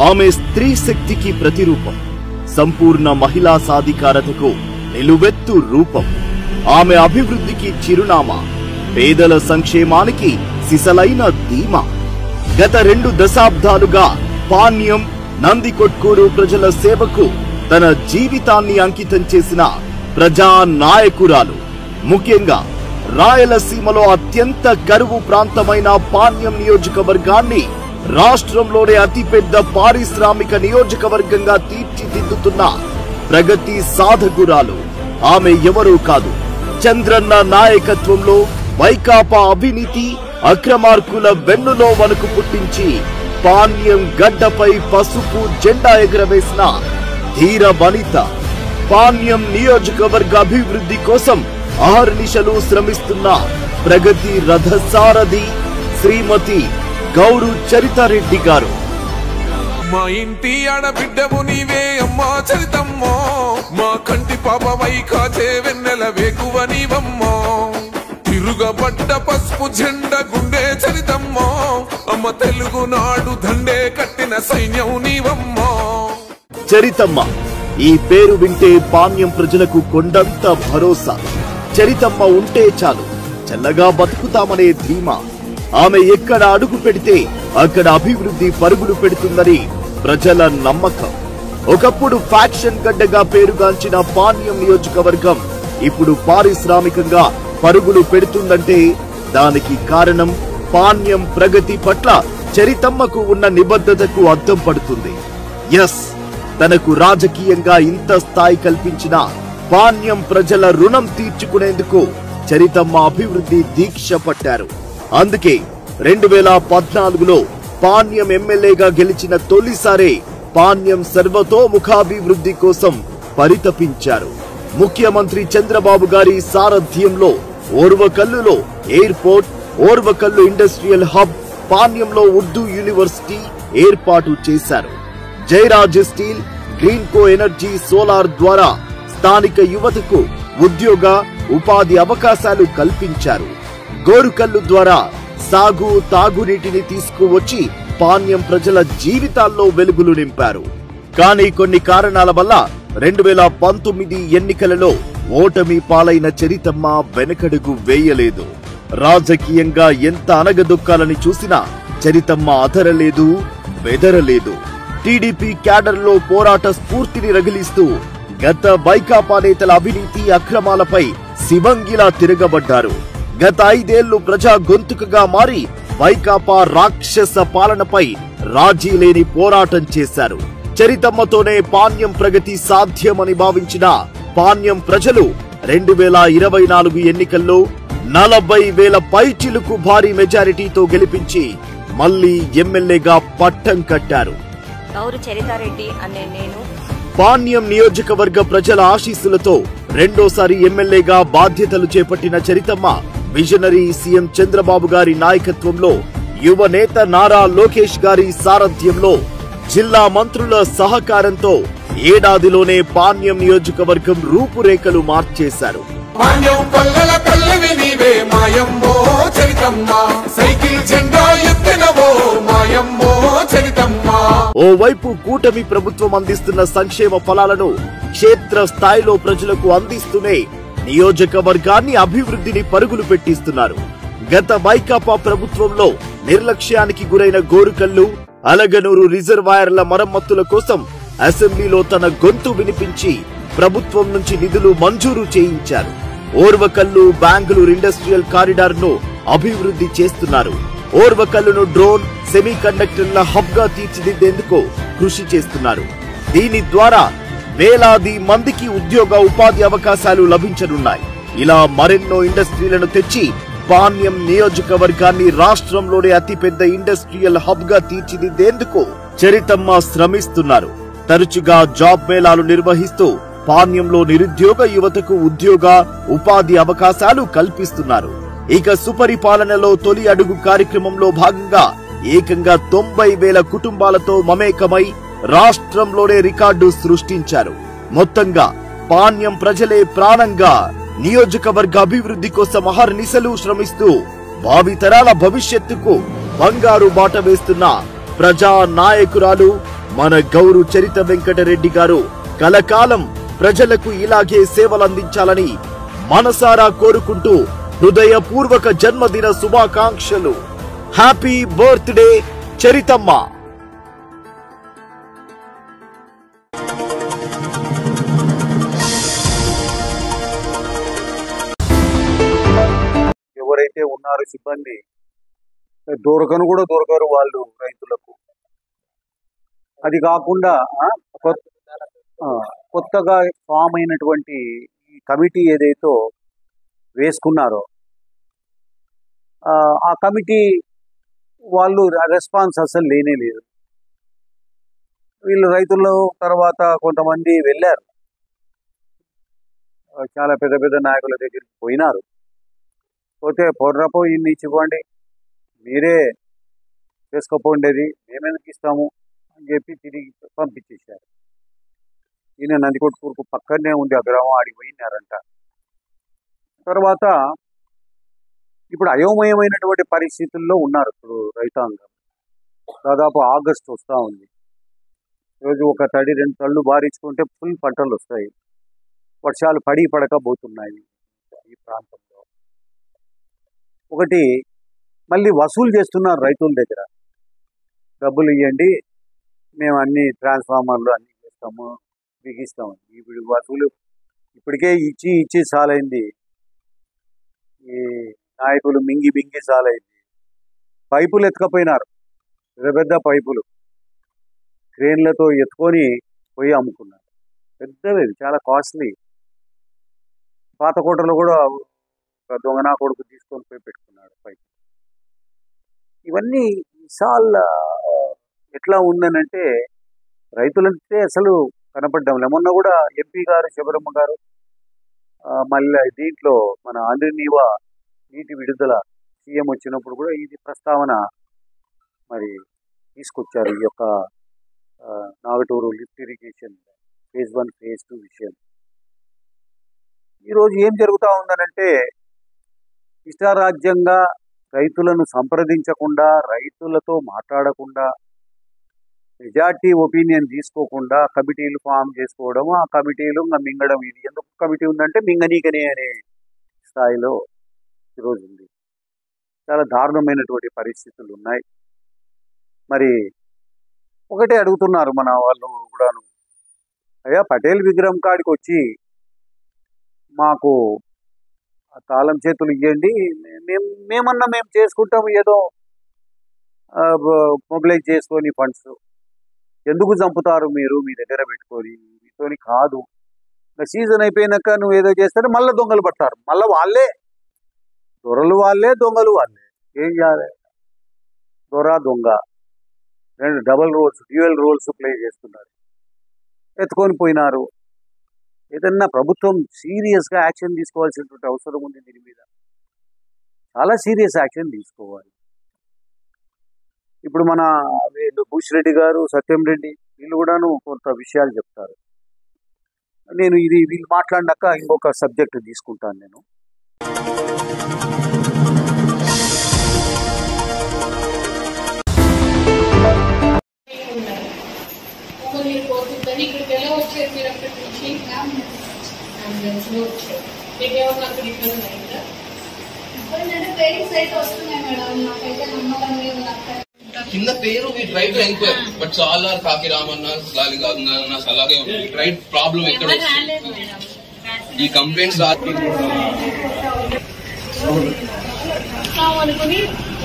ఆమె స్త్రీ శక్తికి ప్రతిరూపం, సంపూర్ణ మహిళా సాధికారతకు నిలువెత్తు రూపం. ఆమె అభివృద్ధికి చిరునామా, పేదల సంక్షేమానికి సిసలైన ధీమా. గత 2 దశాబ్దాలుగా పాణ్యం నందికొట్కూరు ప్రజల సేవకు తన జీవితాన్ని అంకితం చేసిన ప్రజా నాయకురాలు. ముఖ్యంగా రాయలసీమలో అత్యంత కరువు ప్రాంతమైన పాణ్యం నియోజకవర్గాన్ని రాష్ట్రంలోనే అతిపెద్ద పారిశ్రామిక నియోజకవర్గంగా తీర్చిదిద్దుతున్న ప్రగతి సాధకురాలు. ఆమె ఎవరూ కాదు, చంద్రన్న నాయకత్వంలో వైకాపా అవినీతి అక్రమార్కుల వెన్నులో వణుకు పుట్టించి పాణ్యం గడ్డపై పసుపు జెండా ఎగురవేసిన ధీర వనిత. పాణ్యం నియోజకవర్గ అభివృద్ధి కోసం అహర్నిశలు శ్రమిస్తున్న ప్రగతి రథసారథి శ్రీమతి గౌరు చరితారెడ్డి గారు. మా ఇంటి ఆడబిడ్డము నీవే అమ్మా చరితమ్మో, మా కంటి పాపమై కాచే వెన్నెల వేకువ నీవమ్మో, తిరుగబడ్డ పసుపు జెండ గుండె చరితమ్మో, అమ్మ తెలుగునాడు దండే కట్టిన సైన్యం నీవమ్మో. చరితమ్మ ఈ పేరు వింటే పాణ్యం ప్రజలకు కొండంత భరోసా. చరితమ్మ ఉంటే చాలు, చల్లగా బతుకుతామనే ధీమా. ఆమె ఎక్కడ అడుగు పెడితే అక్కడ అభివృద్ధి పరుగులు పెడుతుందని ప్రజల నమ్మకం. ఒకప్పుడు ఫ్యాక్షన్ గడ్డగా పేరుగాంచిన పాణ్యం నియోజకవర్గం ఇప్పుడు పారిశ్రామికంగా పరుగులు పెడుతుందంటే దానికి కారణం పాణ్యం ప్రగతి పట్ల చరితమ్మకు ఉన్న నిబద్ధతకు అద్దం పడుతుంది. ఎస్, తనకు రాజకీయంగా ఇంత స్థాయి కల్పించిన పాణ్యం ప్రజల రుణం తీర్చుకునేందుకు చరితమ్మ అభివృద్ధి దీక్ష పట్టారు. అందుకే 2014లో పాణ్యం ఎమ్మెల్యేగా గెలిచిన తొలిసారే పాణ్యం సర్వతోముఖాభివృద్ధి కోసం పరితపించారు. ముఖ్యమంత్రి చంద్రబాబు గారి సారథ్యంలో ఓర్వకల్లులో ఎయిర్పోర్ట్, ఓర్వకల్లు ఇండస్ట్రియల్ హబ్, పాణ్యంలో ఉర్దూ యూనివర్సిటీ ఏర్పాటు చేశారు. Jayaraj steel, Greenko energy, solar ద్వారా స్థానిక యువతకు ఉద్యోగ ఉపాధి అవకాశాలు కల్పించారు. గోరుకల్లు ద్వారా సాగు తాగునీటిని తీసుకువచ్చి పాణ్యం ప్రజల జీవితాల్లో వెలుగులు నింపారు. కానీ కొన్ని కారణాల వల్ల 2019 ఎన్నికలలో ఓటమి పాలైన చరితమ్మ వెనకడుగు వేయలేదు. రాజకీయంగా ఎంత అనగదొక్కాలని చూసినా చరితమ్మ అదరలేదు, బెదరలేదు. టీడీపీ క్యాడర్లో పోరాట స్ఫూర్తిని రగిలిస్తూ గత వైకాపా నేతల అవినీతి అక్రమాలపై శివంగిలా తిరగబడ్డారు. గత 5 ఏళ్లు ప్రజా గొంతుకగా మారి వైకాపా రాక్షస పాలనపై రాజీ లేని పోరాటం చేశారు. చరితమ్మతోనే పాణ్యం ప్రగతి సాధ్యమని భావించిన పాణ్యం ప్రజలు 2024 ఎన్నికల్లో 40,000 పైచిలుకు భారీ మెజారిటీతో గెలిపించి మళ్లీ ఎమ్మెల్యేగా పట్టం కట్టారు. గౌరు చరితారెడ్డి అనే నేను పాణ్యం నియోజకవర్గ ప్రజల ఆశీస్సులతో రెండోసారి ఎమ్మెల్యేగా బాధ్యతలు చేపట్టిన చరితమ్మ విజనరీ సీఎం చంద్రబాబు గారి నాయకత్వంలో, యువ నేత నారా లోకేష్ గారి సారథ్యంలో, జిల్లా మంత్రుల సహకారంతో ఏడాదిలోనే పాణ్యం నియోజకవర్గం రూపురేఖలు మార్చేశారు. ఓవైపు కూటమి ప్రభుత్వం అందిస్తున్న సంక్షేమ ఫలాలను క్షేత్ర స్థాయిలో ప్రజలకు అందిస్తూనే నియోజకవర్గాన్ని అభివృద్ధిని పరుగులు పెట్టిస్తున్నారు. గత వైకాపా ప్రభుత్వంలో నిర్లక్ష్యానికి గురైన గోరుకల్లు, అలగనూరు రిజర్వాయర్ల మరమ్మతుల కోసం అసెంబ్లీలో తన గొంతు వినిపించి ప్రభుత్వం నుంచి నిధులు మంజూరు చేయించారు. ఓర్వకల్లు బెంగళూరు ఇండస్ట్రియల్ కారిడార్ ను అభివృద్ధి చేస్తున్నారు. ఓర్వకల్లును డ్రోన్, సెమీ కండక్టర్ల హబ్ గా తీర్చిదిద్దేందుకు కృషి చేస్తున్నారు. దీని ద్వారా వేలాది మందికి ఉద్యోగ ఉపాధి అవకాశాలు లభించనున్నాయి. ఇలా మరెన్నో ఇండస్ట్రీలను తెచ్చి పాణ్యం నియోజకవర్గాన్ని రాష్ట్రంలోనే అతిపెద్ద ఇండస్ట్రియల్ హబ్ గా తీర్చిదిద్దేందుకు చరితమ్మ శ్రమిస్తున్నారు. తరచుగా జాబ్ మేళాలు నిర్వహిస్తూ పాణ్యంలో నిరుద్యోగ యువతకు ఉద్యోగ ఉపాధి అవకాశాలు కల్పిస్తున్నారు. ఇక సుపరిపాలనలో తొలి అడుగు కార్యక్రమంలో భాగంగా ఏకంగా 90,000 కుటుంబాలతో మమేకమై రాష్ట్రంలోనే రికార్డు సృష్టించారు. మొత్తంగా పాణ్యం ప్రజలే ప్రాణంగా నియోజకవర్గ అభివృద్ధి కోసం అహర్నిశలు శ్రమిస్తూ భావితరాల భవిష్యత్తుకు బంగారు బాట వేస్తున్న ప్రజా నాయకురాలు, మన గౌరు చరిత వెంకటరెడ్డి గారు కలకాలం ప్రజలకు ఇలాగే సేవలందించాలని మనసారా కోరుకుంటూ హృదయపూర్వక జన్మదిన శుభాకాంక్షలు. Happy birthday Charitamma. ఎవరైతే ఉన్నారో సిబ్బంది దొరకరు వాళ్ళు రైతులకు. అది కాకుండా కొత్తగా ఫామ్ అయినటువంటి ఈ కమిటీ ఏదైతే వేసుకున్నారో ఆ కమిటీ వాళ్ళు రెస్పాన్స్ అసలు లేనే లేదు. వీళ్ళు రైతుల తర్వాత కొంతమంది వెళ్ళారు, చాలా పెద్ద పెద్ద నాయకుల దగ్గరికి పోయినారు. పోతే పొర్రపో ఇన్ని ఇచ్చిపోండి, మీరే చేసుకోపోండేది, మేమెందుకు ఇస్తాము అని చెప్పి తిరిగి పంపించేశారు. ఈయన నందికొట్కూరుకు పక్కనే ఉంది ఆ గ్రామం, ఆడికి పోయినారంట. తర్వాత ఇప్పుడు అయోమయమైనటువంటి పరిస్థితుల్లో ఉన్నారు ఇప్పుడు రైతాంగం. దాదాపు ఆగస్టు వస్తూ ఉంది. రోజు ఒక తడి 2 తళ్ళు బారించుకుంటే ఫుల్ పంటలు వస్తాయి. వర్షాలు పడకపోతున్నాయి ఈ ప్రాంతంలో. ఒకటి మళ్ళీ వసూలు చేస్తున్నారు రైతుల దగ్గర, డబ్బులు ఇవ్వండి మేము అన్ని ట్రాన్స్ఫార్మర్లు అన్ని చేస్తాము బిగిస్తాము. ఇప్పుడు వసూలు ఇప్పటికే ఇచ్చి చాలైంది. ఈ నాయకులు మింగి చాలైంది. పైపులు ఎత్తుకపోయినారు, పెద్ద పైపులు క్రేన్లతో ఎత్తుకొని పోయి అమ్ముకున్నారు. పెద్దవి, చాలా కాస్ట్లీ. పాతకోటలో కూడా దొంగనా కొడుకు తీసుకొని పోయి పెట్టుకున్నాడు పైపు. ఇవన్నీ విశాల్ ఎట్లా ఉందనంటే రైతులంటే అసలు కనపడ్డాంలే. మొన్న కూడా ఎంపీ గారు శబరమ్మ గారు మళ్ళీ దీంట్లో మన ఆంధ్రనీవా నీటి విడుదల సీఎం వచ్చినప్పుడు కూడా ఇది ప్రస్తావన మరి తీసుకొచ్చారు. ఈ యొక్క Nagaturu lift irrigation phase 1 phase 2 విషయం. ఈరోజు ఏం జరుగుతూ ఉందనంటే ఇష్టారాజ్యంగా రైతులను సంప్రదించకుండా, రైతులతో మాట్లాడకుండా, మెజార్టీ ఒపీనియన్ తీసుకోకుండా కమిటీలు ఫామ్ చేసుకోవడం, ఆ కమిటీలు మింగడం. ఇది ఎందుకు కమిటీ ఉందంటే మింగనీకనే అనే స్థాయిలో ఈరోజు ఉంది. చాలా దారుణమైనటువంటి పరిస్థితులు ఉన్నాయి. మరి ఒకటే అడుగుతున్నారు మన వాళ్ళు కూడాను, అయ్యా పటేల్ విగ్రహం కాడికి వచ్చి మాకు తాళం చేతులు ఇవ్వండి, మేము చేసుకుంటాము, ఏదో మొబిలైజ్ చేసుకొని ఫండ్స్ ఎందుకు చంపుతారు మీరు మీ దగ్గర పెట్టుకొని? మీతోని కాదు. సీజన్ అయిపోయినాక నువ్వు ఏదో చేస్తే మళ్ళీ దొంగలు పడతారు. మళ్ళీ వాళ్ళే దొరలు, వాళ్ళే దొంగలు, వాళ్ళే. ఏం చేయాలి? దొర దొంగ 2 double roles, dual roles play చేస్తున్నారు. ఎత్తుకొని పోయినారు. ఏదన్నా ప్రభుత్వం సీరియస్గా యాక్షన్ తీసుకోవాల్సినటువంటి అవసరం ఉంది. దీని మీద చాలా సీరియస్ యాక్షన్ తీసుకోవాలి. ఇప్పుడు మన వీళ్ళు భూషిరెడ్డి గారు, సత్యం రెడ్డి వీళ్ళు కూడాను కొంత విషయాలు చెప్తారు. నేను ఇది వీళ్ళు మాట్లాడినాక ఇంకొక సబ్జెక్ట్ తీసుకుంటాను నేను. ఇక్కడికి ఎలా వచ్చారు మీరు అక్కడి నుంచి? మీకేమన్నా అక్కడ ఇబ్బంది అయిందా? ఇబ్బంది అంటే ట్రైనింగ్స్ అయితే వస్తున్నాయి మేడం, నాకైతే నమ్మకం లేదు. కింద పేరు we try to enquire but all are కాకి రామన్న స్లాలి కాదన్న అలాగే ఉంది. రైట్ ప్రాబ్లం ఎక్కడ ఈ కంప్లైంట్స్ అనుకుని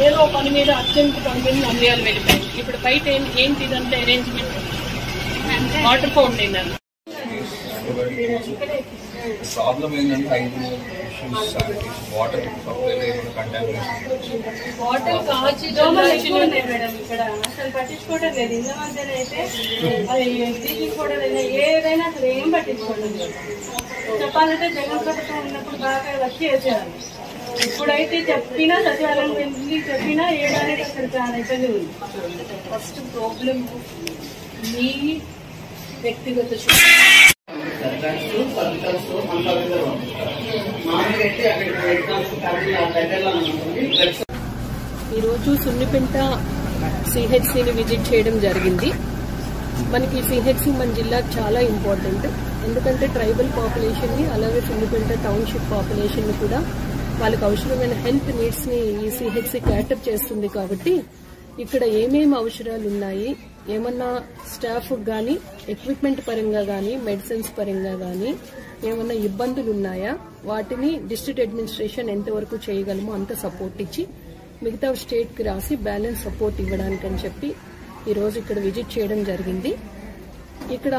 ఏదో పని మీద అత్యంత కంపెనీ అమ్మేయాలు వెళ్ళిపోయింది. ఇప్పుడు బయట ఏంటి ఇదంతా అరేంజ్మెంట్? వాటర్ ఫౌంటైన్ ప్రాబ్లం ఏంటంటే వాటర్ సప్లై వాటర్ కాచి మేడం ఇక్కడ అసలు పట్టించుకోవడం లేదు. ఇంత మధ్యన అయితే అది బ్లీచింగ్ పౌడర్ అయినా ఏదైనా అసలు ఏం పట్టించుకోవడం లేదు. చెప్పాలంటే జగన్ ప్రభుత్వం ఉన్నప్పుడు బాగా వచ్చి వేసేవాళ్ళు. ఇప్పుడైతే చెప్పినా సచివాలయం వెళ్ళి చెప్పినా ఏడానికి అసలు చాలా ఇబ్బంది ఉంది. ఫస్ట్ ప్రాబ్లం మీ వ్యక్తిగత ఈరోజు సున్నిపెంట సిహెచ్సిని విజిట్ చేయడం జరిగింది. మనకి సిహెచ్సి మన జిల్లాకు చాలా ఇంపార్టెంట్. ఎందుకంటే ట్రైబల్ పాపులేషన్ని అలాగే సున్నిపేట టౌన్షిప్ పాపులేషన్ని కూడా వాళ్ళకి అవసరమైన హెల్త్ నీడ్స్ ని ఈ సిహెచ్సి క్యాటర్ చేస్తుంది. కాబట్టి ఇక్కడ ఏమేమి అవసరాలు ఉన్నాయి, ఏమన్నా స్టాఫ్ గానీ ఎక్విప్మెంట్ పరంగా గానీ మెడిసిన్స్ పరంగా గానీ ఏమన్నా ఇబ్బందులు ఉన్నాయా, వాటిని డిస్ట్రిక్ట్ అడ్మినిస్ట్రేషన్ ఎంతవరకు చేయగలమో అంత సపోర్ట్ ఇచ్చి మిగతా స్టేట్ కి రాసి బ్యాలెన్స్ సపోర్ట్ ఇవ్వడానికని చెప్పి ఈ రోజు ఇక్కడ విజిట్ చేయడం జరిగింది. ఇక్కడ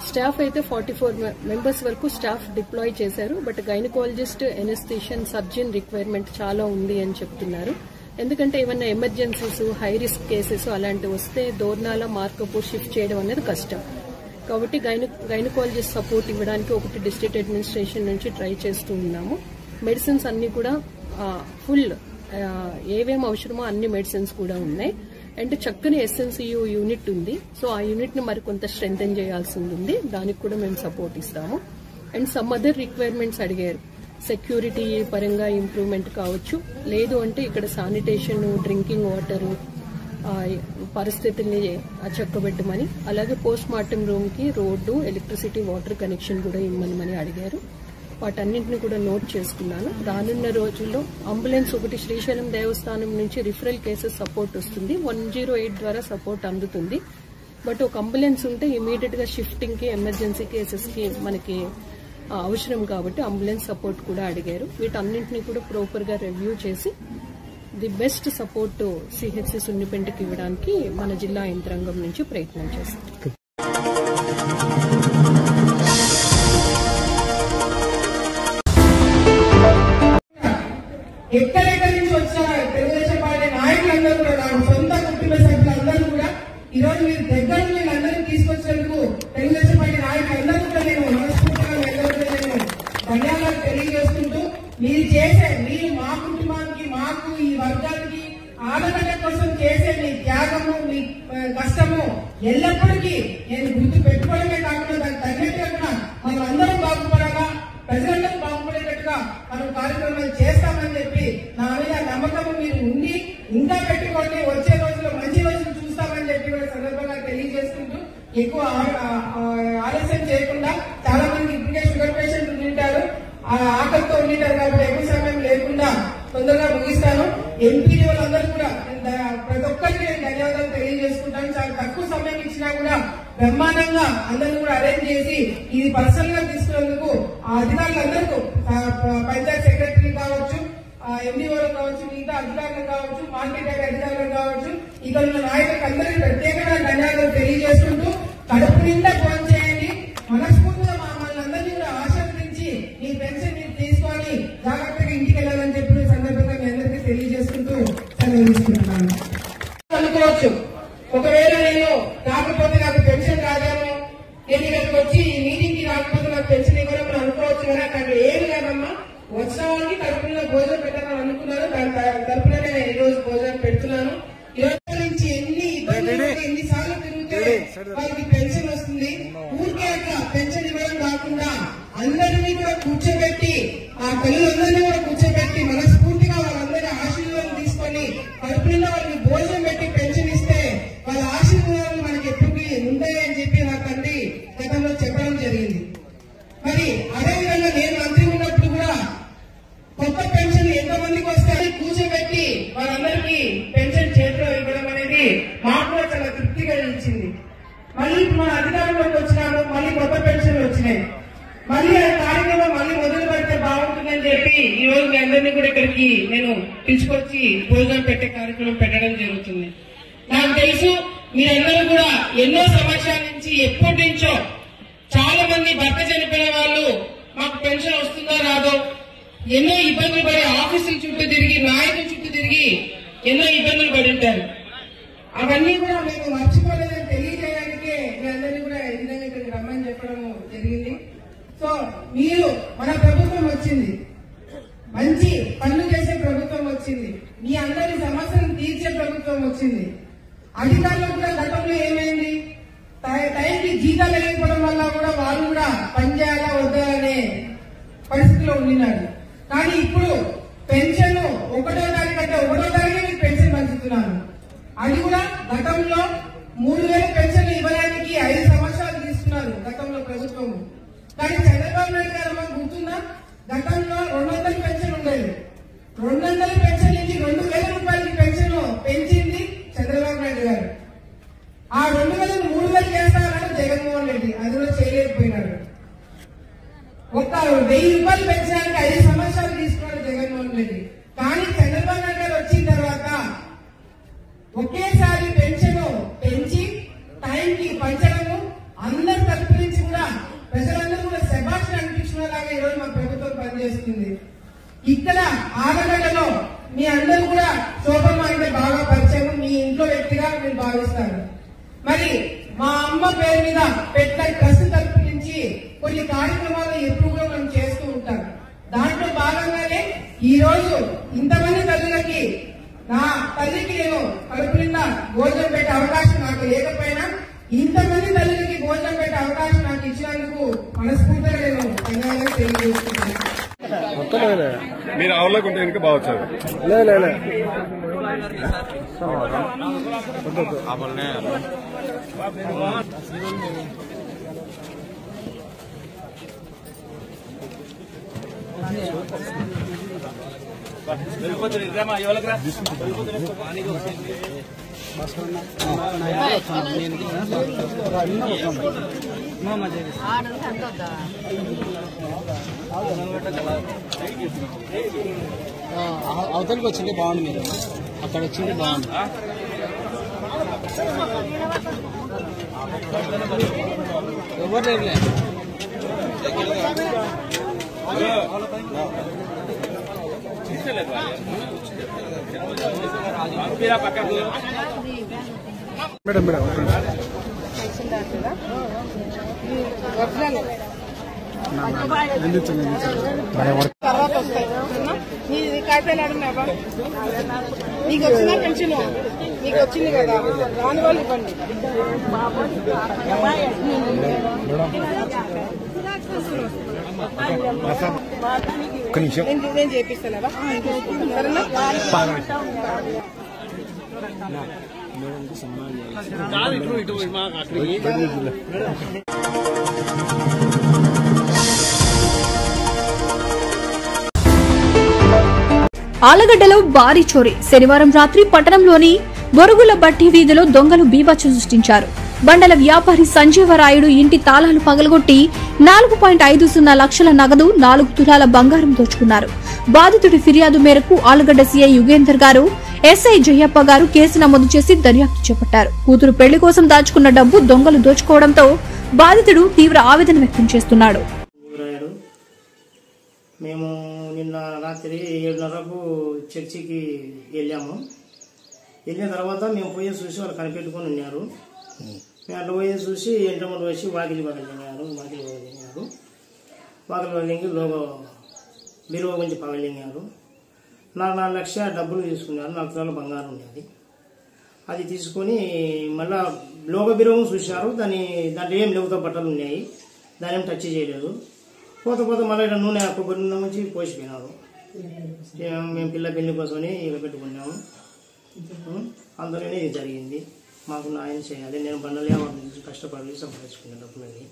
స్టాఫ్ అయితే 44 మెంబర్స్ వరకు స్టాఫ్ డిప్లాయ్ చేశారు. బట్ గైనకాలజిస్ట్, ఎనెస్థిషియన్, సర్జన్ రిక్వైర్మెంట్ చాలా ఉంది అని చెప్తున్నారు. ఎందుకంటే ఏమన్నా ఎమర్జెన్సీస్, హై రిస్క్ కేసెస్ అలాంటివి వస్తే దోర్నాల, మార్కపూర్ షిఫ్ట్ చేయడం అనేది కష్టం. కాబట్టి గైనకాలజిస్ట్ సపోర్ట్ ఇవ్వడానికి ఒకటి డిస్ట్రిక్ట్ అడ్మినిస్ట్రేషన్ నుంచి ట్రై చేస్తూ ఉన్నాము. మెడిసిన్స్ అన్ని కూడా ఫుల్ ఏవేం అవసరమో అన్ని మెడిసిన్స్ కూడా ఉన్నాయి. అండ్ చక్కని ఎస్ఎన్సియు యూనిట్ ఉంది. సో ఆ యూనిట్ ని మరి కొంత స్ట్రెంథెన్ చేయాల్సి ఉంది. దానికి కూడా మేము సపోర్ట్ ఇస్తాము. అండ్ సమ్ అదర్ రిక్వైర్మెంట్స్ అడిగారు. సెక్యూరిటీ పరంగా ఇంప్రూవ్మెంట్ కావచ్చు, లేదు అంటే ఇక్కడ శానిటేషన్, డ్రింకింగ్ వాటర్ పరిస్థితుల్ని చక్కబెట్టమని, అలాగే పోస్ట్ మార్టం రూమ్ కి రోడ్డు, ఎలక్ట్రిసిటీ, వాటర్ కనెక్షన్ కూడా ఇవ్వమని అడిగారు. వాటన్నింటినీ కూడా నోట్ చేసుకున్నాను. రానున్న రోజుల్లో అంబులెన్స్ ఒకటి శ్రీశైలం దేవస్థానం నుంచి రిఫరల్ కేసెస్ సపోర్ట్ వస్తుంది. 108 ద్వారా సపోర్ట్ అందుతుంది. బట్ ఒక అంబులెన్స్ ఉంటే ఇమీడియట్ గా షిఫ్టింగ్ కి, ఎమర్జెన్సీ కేసెస్ కి మనకి అవసరం కాబట్టి అంబులెన్స్ సపోర్ట్ కూడా అడిగారు. వీటన్నింటినీ కూడా ప్రాపర్ గా రివ్యూ చేసి ది బెస్ట్ సపోర్ట్ సిహెచ్సి సున్నిపేటకి ఇవ్వడానికి మన జిల్లా యంత్రాంగం నుంచి ప్రయత్నం చేస్తాం. ఎక్కడెక్కడి నుంచి వచ్చిన తెలుగుదేశం పార్టీ నాయకులందరూ కూడా, నాకు సొంత కుటుంబ సభ్యులందరూ కూడా ఈ రోజు మీరు దగ్గర మీరు అందరినీ తీసుకొచ్చినందుకు తెలుగుదేశం పార్టీ నాయకులందరూ కూడా నేను మనస్ఫూర్తిగా నేను ధన్యవాదాలు తెలియజేసుకుంటూ, మీరు మా కుటుంబానికి, మాకు, ఈ వర్గానికి ఆడబిడ్డ కోసం చేసే మీ త్యాగము, మీ కష్టము ఎల్లప్పటికీ నేను గుర్తు పెట్టుకోవడమే కాకుండా దానికి తగ్గట్టుగా కూడా మనం అందరం బాగుపడాలా, ప్రజలందరూ బాగుపడేటట్టుగా మనం కార్యక్రమాలు చేస్తామని చెప్పి నా మీద నమ్మకం మీరు ఉండి ఇంకా పెట్టుకోండి. వచ్చే రోజుల్లో మంచి రోజులు చూస్తామని చెప్పి కూడా సందర్భంగా తెలియజేసుకుంటూ, ఎక్కువ ఆలస్యం చేయకుండా, చాలా మంది ఇప్పటికే షుగర్ పేషెంట్లు ఉండింటారు, ఆకలితో ఉండింటారు కాబట్టి ఎక్కువ సమయం లేకుండా తొందరగా ముగిస్తాను. ఎంపీ వాళ్ళందరూ కూడా ప్రతి ఒక్కరికి నేను ధన్యవాదాలు తెలియజేసుకుంటాను. చాలా తక్కువ సమయం ఇచ్చినా కూడా బ్రహ్మాండంగా అందరినీ కూడా అరేంజ్ చేసి ఇది పర్సనల్ గా తీసుకున్నందుకు ఆ అధికారులందరికీ, పంచాయత్ సెక్రటరీ కావచ్చు, ఎండీఓలు కావచ్చు, మిగతా అధికారులు కావచ్చు, మార్కెట్ అధికారులు కావచ్చు, ఇక్కడ ఉన్న నాయకులకు అందరికీ ప్రత్యేకంగా ధన్యవాదాలు తెలియజేసుకుంటూ, కడుపు నిండా ఫోన్ చేయండి. మనస్ఫూర్తిగా మమ్మల్ని అందరినీ కూడా ఆశీర్వదించి మీ పెన్షన్ మీరు తీసుకొని జాగ్రత్తగా ఇంటికి వెళ్ళాలని చెప్పి సందర్భంగా మీ అందరికీ తెలియజేసుకుంటూ సెలవుకుంటున్నాను. అనుకోవచ్చు, ఒకవేళ నేను రాకపోతే నాకు పెన్షన్ రాదేమో, నేను ఇక్కడికి వచ్చి ఈ మీటింగ్ కి రాకపోతే నాకు పెన్షన్ ఇవ్వడం అనుకోవచ్చు కదా. కానీ ఏమి లేదమ్మా, వచ్చిన వాళ్ళకి తరపున భోజనం పెట్టాలని అనుకున్నాను. దాని తరపుననే నేను ఈ రోజు భోజనం పెడుతున్నాను. ఈ రోజు నుంచి ఎన్ని ఇబ్బందులు, ఎన్నిసార్లు తిరిగితే వాళ్ళకి పెన్షన్ వస్తుంది. ఊరికే అట్లా పెన్షన్ ఇవ్వడం కాకుండా అందరినీ కూడా కూర్చోబెట్టి, ఆ తల్లులందరినీ కూడా కూర్చోబెట్టి మనస్ఫూర్తిగా వాళ్ళందరి ఆశీర్వాదం తీసుకొని తరపున వాళ్ళకి భోజనం పెట్టి పెన్షన్ ఇస్తే వాళ్ళ ఆశీర్వాదాలు మనకి ఎప్పటికీ ఉంటాయని చెప్పి నా తండ్రి గతంలో చెప్పడం జరిగింది. మరి అదేవిధంగా నేను మంత్రి ఉన్నప్పుడు కూడా కొత్త పెన్షన్ ఎంతమందికి వస్తాయని కూర్చోబెట్టి వాళ్ళందరికీ పెన్షన్ చేతిలో ఇవ్వడం అనేది మాకు కూడా చాలా తృప్తిగా ఇచ్చింది. మళ్ళీ ఇప్పుడు మన అధికారంలోకి వచ్చినాము, మళ్ళీ కొత్త పెన్షన్లు వచ్చినాయి. మళ్ళీ ఆ కార్యక్రమం మళ్ళీ మొదలు పెడితే బాగుంటుందని చెప్పి ఈ రోజు మీ అందరినీ కూడా ఇక్కడికి నేను పిలుచుకొచ్చి భోజనం పెట్టే కార్యక్రమం పెట్టడం జరుగుతుంది. నాకు తెలుసు మీరందరూ కూడా ఎన్నో సంవత్సరాల నుంచి, ఎప్పటి నుంచో చాలా మంది భర్త చనిపోయిన వాళ్ళు మాకు పెన్షన్ వస్తుందో రాదో ఎన్నో ఇబ్బందులు పడి ఆఫీసుల చుట్టూ తిరిగి, నాయకుల చుట్టూ తిరిగి ఎన్నో ఇబ్బందులు పడి ఉంటారు. అవన్నీ కూడా మేము మర్చిపోలేదని తెలియజేయడానికే మీ అందరినీ కూడా ఈ విధంగా ఇక్కడికి రమ్మని చెప్పడం జరిగింది. సో మీరు, మన ప్రభుత్వం వచ్చింది, మంచి పనులు చేసే ప్రభుత్వం వచ్చింది, మీ అందరి సమస్యలను తీర్చే ప్రభుత్వం వచ్చింది. అధికారులు కూడా గతంలో ఏమైంది, టైంకి జీతాలు లేకపోవడం వల్ల కూడా వాళ్ళు కూడా పనిచేయాలా వద్దా అనే పరిస్థితిలో ఉండినారు. కానీ ఇప్పుడు పెన్షన్ 1వ తారీఖు అంటే 1వ తారీఖు పెన్షన్ పంచుతున్నారు. అది కూడా గతంలో 3000 పెన్షన్లు ఇవ్వడానికి కానీ చంద్రబాబు నాయుడు గారు మాకు గుర్తుందా, గతంలో 200 పెన్షన్ ఉండేది. 200 పెన్షన్ నుంచి 2000 రూపాయలకి పెన్షన్ పెంచింది చంద్రబాబు నాయుడు గారు. ఆ 2000 3000 చేస్తారన్నాడు జగన్మోహన్ రెడ్డి, అది కూడా చేయలేకపోయినాడు. ఒక 1000 రూపాయలు పెంచడానికి 5 సంవత్సరాలు తీసుకున్నాడు జగన్మోహన్ రెడ్డి. కానీ చంద్రబాబు నాయుడు గారు వచ్చిన తర్వాత ఒకేసారి పెన్షన్ పెంచి టైంకి పంచడము, అందరి తరపు నుంచి కూడా ప్రజలందరూ కూడా శభాష్ అనిపించుకునేలాగా ఈరోజు మా ప్రభుత్వం పనిచేస్తుంది. ఇక్కడ ఆలగడ్డలో మీ అందరూ కూడా శోభమ్మ అంటే బాగా పరిచయం, మీ ఇంట్లో వ్యక్తిగా మీరు భావిస్తారు. మరి మా అమ్మ పేరు మీద పెట్టిన ట్రస్ట్ తరపు నుంచి కొన్ని కార్యక్రమాలు ఎప్పుడు కూడా మనం చేస్తూ ఉంటాం. దాంట్లో భాగంగానే ఈ రోజు ఇంతమంది తల్లులకి, నా తల్లికి నేను కడుపు నిండా భోజనం పెట్టే అవకాశం నాకు లేకపోయినా ఇంతమంది తల్లికి భోజనం పెట్టే అవకాశం నాకు ఇచ్చినందుకు మనస్ఫూర్తిగా నేను ధన్యవాదాలు తెలియజేస్తున్నాను. మీరు ఆవులకుంటే ఇంకా బాగా వచ్చారు. అవతలికి వచ్చింది బాగుంది, మీరు అక్కడ వచ్చింది బాగుంది. ఎవరు లేదులే. మేడం మేడం తర్వాత వస్తాయి నీ కాగితాలు అడిగినావా? నీకు వచ్చిన పెన్షన్ నీకు వచ్చింది కదా, రాని వాళ్ళు ఇవ్వండి. నేను చేపిస్తాను సరేనా? ఆలగడ్డలో భారీ చోరీ. శనివారం రాత్రి పట్టణంలోని బొరుగుల బట్టి వీధిలో దొంగలు బీభత్సం సృష్టించారు. బండల వ్యాపారి సంజీవరాయుడు ఇంటి తాళాలు పగలగొట్టి 4.50 లక్షల నగదు, 4 తులాల బంగారం దోచుకున్నారు. బాధితుడి ఫిర్యాదు మేరకు ఆలగడ్డ సీఐ యుగేందర్ గారు, ఎస్ఐ జయప్ప గారు కేసు నమోదు చేసి దర్యాప్తు చేపట్టారు. కూతురు పెళ్లి కోసం దాచుకున్న డబ్బు దొంగలు దోచుకోవడంతో బాధితుడు తీవ్ర ఆవేదన వ్యక్తం చేస్తున్నాడు. మేము నిన్న రాత్రి 7:30కు చర్చికి వెళ్ళాము. వెళ్ళిన తర్వాత మేము పోయి చూసి వాళ్ళు కనిపెట్టుకొని ఉన్నారు. మేము అట్లా పోయి చూసి ఎంటమంది వచ్చి వాకిలి పగలింగారు. వాకిలి పగలింగి లోగో బీరువా గురించి పగలింగారు. 4 లక్షల డబ్బులు తీసుకున్నారు. 4 తులాల బంగారం ఉండేది. అది తీసుకొని మళ్ళా లోగో బీరువా చూశారు. దాంట్లో ఏం లేవుతో బట్టలు ఉన్నాయి. దాని ఏం టచ్ చేయలేదు. పోత మళ్ళీ ఇక్కడ నూనె కొబ్బరి నూనె నుంచి పోసిపోయినారు. మేము పిల్ల పెళ్లి కోసమని ఇక పెట్టుకున్నాము. అందులోనే ఇది జరిగింది. మాకు న్యాయం చేయాలి. నేను బండల వ్యాపారం చేసి కష్టపడి సంపాదించుకునే డబ్బులు అవి.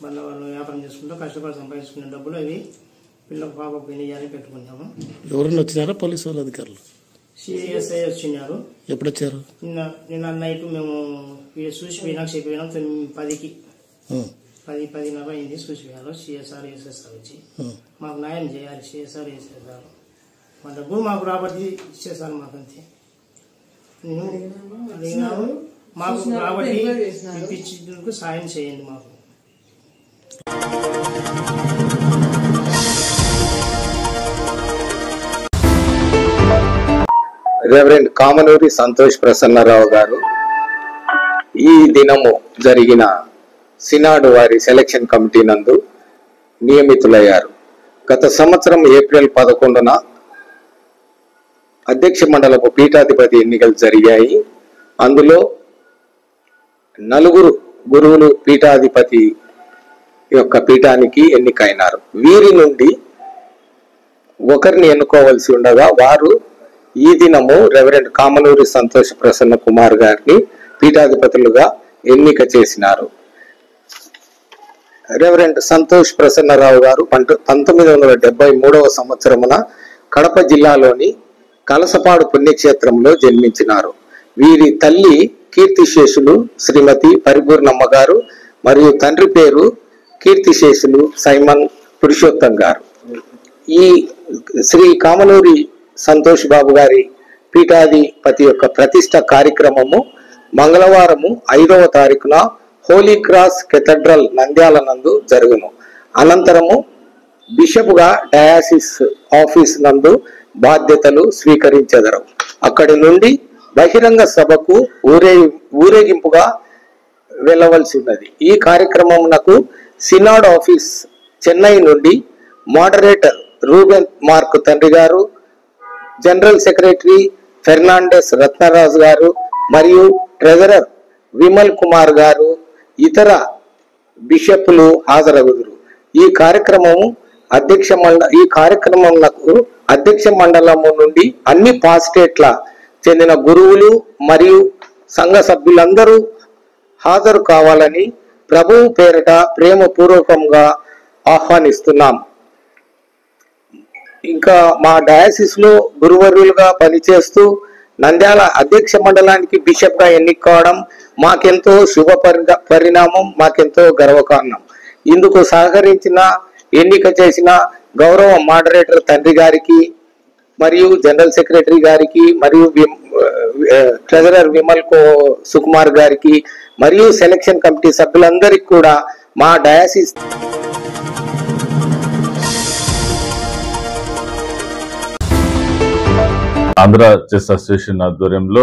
బండ్ల వాళ్ళు వ్యాపారం చేసుకుంటూ కష్టపడి సంపాదించుకునే డబ్బులు అవి పిల్ల పాపకు పెళ్లి చేయాలని పెట్టుకున్నాము. ఎవరైనా వచ్చినారా పోలీసు వాళ్ళ అధికారులు? సిఎస్ఐ వచ్చినారు. ఎప్పుడు వచ్చారు? నిన్న నైట్ మేము చూసి పోయినాక చెప్పినాం 10కి 10:10:30 అయింది. చూసిపోయారు సిఎస్ఆర్ ఎస్ఎస్ఆర్ వచ్చి మాకు న్యాయం చేయాలి. సిఎస్ఆర్ ఎస్ఎస్ఆర్ మా డబ్బులు మాకు రాబట్టి ఇచ్చేసారు. మాకంతే నేను అడిగినాను. మాకు రాబట్టి ఇప్పించేందుకు సాయం చేయండి. మాకు రెవరెండ్ కామనూరి సంతోష్ ప్రసన్నరావు గారు ఈ దినము జరిగిన సినాడు వారి సెలక్షన్ కమిటీ నందు నియమితులయ్యారు. గత సంవత్సరం ఏప్రిల్ 11న అధ్యక్ష మండలపు పీఠాధిపతి ఎన్నికలు జరిగాయి. అందులో 4 గురువులు పీఠాధిపతి యొక్క పీఠానికి ఎన్నికైనారు. వీరి నుండి ఒకరిని ఎన్నుకోవలసి ఉండగా వారు ఈ దినము రెవరెండ్ కామనూరి సంతోష్ ప్రసన్న కుమార్ గారిని పీఠాధిపతులుగా ఎన్నిక చేసినారు. రెవరెండ్ సంతోష్ ప్రసన్నరావు గారు 1973వ సంవత్సరమున కడప జిల్లాలోని కలసపాడు పుణ్యక్షేత్రంలో జన్మించినారు. వీరి తల్లి కీర్తిశేషులు శ్రీమతి పరిపూర్ణమ్మ గారు మరియు తండ్రి పేరు కీర్తిశేషులు సైమన్ పురుషోత్తం గారు. ఈ శ్రీ కామనూరి సంతోష్ బాబు గారి పీఠాధిపతి యొక్క ప్రతిష్ట కార్యక్రమము మంగళవారము 5వ తారీఖున హోలీ క్రాస్ కెథడ్రల్ నంద్యాల నందు జరుగును. అనంతరము బిషప్గా డయాసిస్ ఆఫీస్ నందు బాధ్యతలు స్వీకరించెదరు. అక్కడి నుండి బహిరంగ సభకు ఊరేగింపుగా వెళ్ళవలసి ఉన్నది. ఈ కార్యక్రమమునకు సినాడ్ ఆఫీస్ చెన్నై నుండి మోడరేటర్ రూబెన్ మార్క్ తండ్రి గారు, జనరల్ సెక్రటరీ ఫెర్నాండెస్ రత్నరాజు గారు మరియు ట్రెజరర్ విమల్ కుమార్ గారు, ఇతర బిషప్లు హాజరగుదురు. ఈ కార్యక్రమమునకు అధ్యక్ష మండలము నుండి అన్ని పాస్టేట్ల చెందిన గురువులు మరియు సంఘ సభ్యులందరూ హాజరు కావాలని ప్రభువు పేరిట ప్రేమపూర్వకంగా ఆహ్వానిస్తున్నాం. ఇంకా మా డయాసిస్ లో గురువర్యులుగా పనిచేస్తూ నంద్యాల అధ్యక్ష మండలానికి బిషప్ గా ఎన్నిక కావడం మాకెంతో శుభ పరిణామం, మాకెంతో గర్వకారణం. ఇందుకు సహకరించిన, ఎన్నిక చేసిన గౌరవ మోడరేటర్ తండ్రి గారికి మరియు జనరల్ సెక్రటరీ గారికి మరియు ట్రెజరర్ విమల్ సుకుమార్ గారికి మరియు సెలక్షన్ కమిటీ సభ్యులందరికీ కూడా మా డయాసిస్ ఆంధ్ర చెస్ అసోసియేషన్ ఆధ్వర్యంలో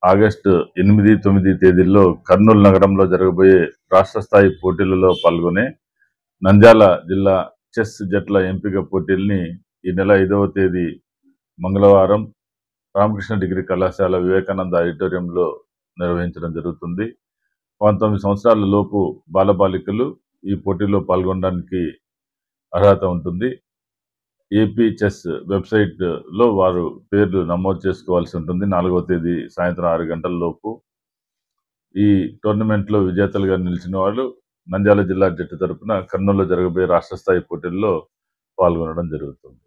ఆగస్టు 8, 9 తేదీల్లో కర్నూలు నగరంలో జరగబోయే రాష్ట్ర స్థాయి పోటీలలో పాల్గొనే నంద్యాల జిల్లా చెస్ జట్ల ఎంపిక పోటీల్ని ఈ నెల 5వ తేదీ మంగళవారం రామకృష్ణ డిగ్రీ కళాశాల వివేకానంద ఆడిటోరియంలో నిర్వహించడం జరుగుతుంది. 19 సంవత్సరాల లోపు బాలబాలికలు ఈ పోటీలో పాల్గొనడానికి అర్హత ఉంటుంది. ఏపీ చెస్ వెబ్సైట్లో వారు పేర్లు నమోదు చేసుకోవాల్సి ఉంటుంది. 4వ తేదీ సాయంత్రం 6 గంటల లోపు. ఈ టోర్నమెంట్లో విజేతలుగా నిలిచిన వాళ్ళు నంద్యాల జిల్లా జట్టు తరపున కర్నూలులో జరగబోయే రాష్ట్ర స్థాయి పోటీల్లో పాల్గొనడం జరుగుతుంది.